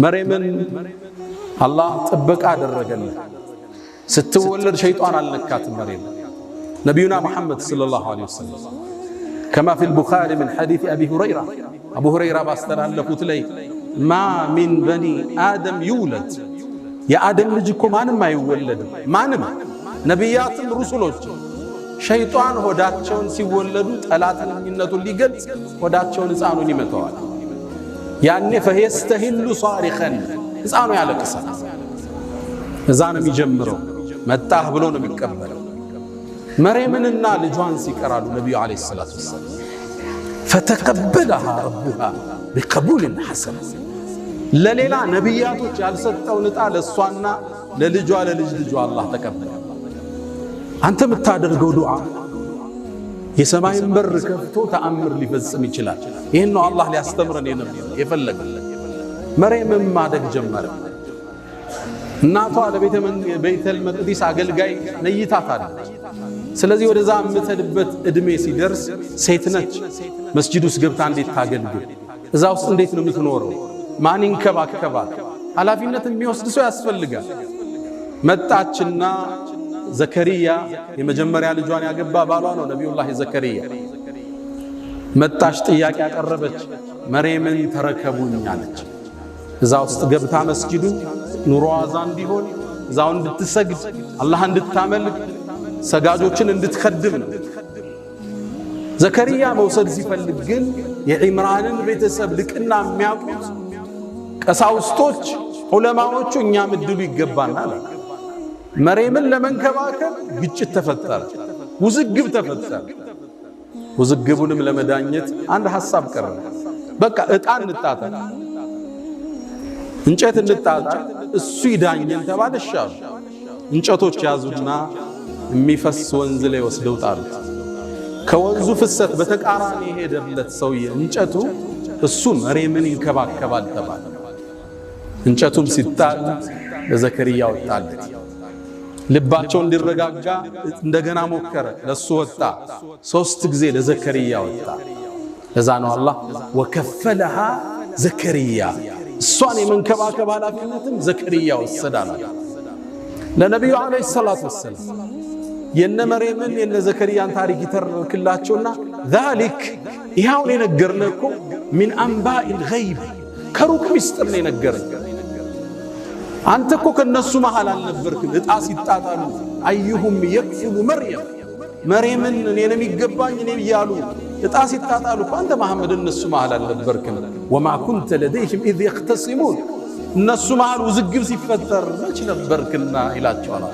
መርየምን አላህ ጥበቃ አደረገለት። ስትወለድ ሸይጣን አልነካትም መርየም። ነቢዩና ሙሐመድ ሰለላሁ ዐለይሂ ወሰለም ከማ ፊል ቡኻሪ ምን ሐዲስ አቡ ሁረይራ ባስተላለፉት ላይ ማ ሚን በኒ አደም ይውለድ የአደም ልጅ እኮ ማንም አይወለድም። ማንም ነቢያትም ሩሱሎች ሸይጣን ሆዳቸውን ሲወለዱ ጠላትነቱን ሊገልጽ ሆዳቸውን ሕፃኑን ይመተዋል። ያኔ ፈየስተሂሉ ሷሪኸን ሕፃኑ ያለቅሳል። እዛ ነው የሚጀምረው። መጣህ ብሎ ነው የሚቀበለው። መርየምንና ልጇን ሲቀራሉ ነቢዩ ዓለይሂ ሰላቱ ወሰላም ፈተቀበለሃ ረቡሃ ቢቀቡልን ሐሰን። ለሌላ ነቢያቶች ያልሰጠውን ዕጣ ለእሷና ለልጇ ለልጅ ልጇ አላህ ተቀበለ። አንተ የምታደርገው ዱዓ የሰማይን በር ከፍቶ ተአምር ሊፈጽም ይችላል። ይህን ነው አላህ ሊያስተምረን የፈለገ። መርየምም ማደግ ጀመረ። እናቷ ለቤተል መቅዲስ አገልጋይ ነይታታለች። ስለዚህ ወደዛ የምትሄድበት ዕድሜ ሲደርስ ሴት ነች። መስጂድ ውስጥ ገብታ እንዴት ታገልግል? እዛ ውስጥ እንዴት ነው የምትኖረው? ማን ይንከባከባት? ኃላፊነት የሚወስድ ሰው ያስፈልጋል። መጣችና ዘከሪያ የመጀመሪያ ልጇን ያገባ ባሏ ነው ነቢዩላህ ዘከሪያ። መጣች፣ ጥያቄ ያቀረበች፣ መርየምን ተረከቡኝ አለች። እዛ ውስጥ ገብታ መስጂዱ ኑሮዋ እዛ እንዲሆን እዛው እንድትሰግድ አላህ እንድታመልክ ሰጋጆችን እንድትከድም ነው። ዘከሪያ መውሰድ ሲፈልግ ግን የዒምራንን ቤተሰብ ልቅና የሚያውቁት ቀሳውስቶች ዑለማዎቹ እኛም እድሉ ይገባናል። መርየምን ለመንከባከብ ግጭት ተፈጠረ፣ ውዝግብ ተፈጠረ። ውዝግቡንም ለመዳኘት አንድ ሐሳብ ቀረበ። በቃ ዕጣ እንጣጣል፣ እንጨት እንጣጣል፣ እሱ ይዳኘን ተባለ። ሻሉ እንጨቶች ያዙና የሚፈስ ወንዝ ላይ ወስደው ጣሉት። ከወንዙ ፍሰት በተቃራኒ የሄደለት ሰውዬ እንጨቱ እሱ መርየምን ይንከባከባል ተባለ። እንጨቱም ሲጣል ለዘከሪያ ወጣለት። ልባቸው እንዲረጋጋ እንደገና ሞከረ፣ ለሱ ወጣ። 3 ጊዜ ለዘከሪያ ወጣ። ለዛ ነው አላህ ወከፈለሃ ዘከሪያ፣ እሷን የመንከባከብ ኃላፊነትም ዘከሪያ ወሰዳል። ለነቢዩ ዓለይሂ ሰላቱ ወሰላም የነ መርየምን የነ ዘከሪያን ታሪክ ይተርክላቸውና ዛሊክ ይሃውን የነገርነው እኮ ሚን አንባኢል ገይብ ከሩቅ ሚስጥር ነው የነገረን። አንተ እኮ ከነሱ መሃል አልነበርክም። ዕጣ ሲጣጣሉ አዩሁም የክፍሉ መርየምን እኔ ነው የሚገባኝ እኔ እያሉ ዕጣ ሲጣጣሉ እኮ አንተ መሐመድ እነሱ መሃል አልነበርክም። ወማ ኩንተ ለደይህም ኢዝ የኽተሲሙን እነሱ መሃል ውዝግብ ሲፈጠር መች ነበርክና ይላቸዋል።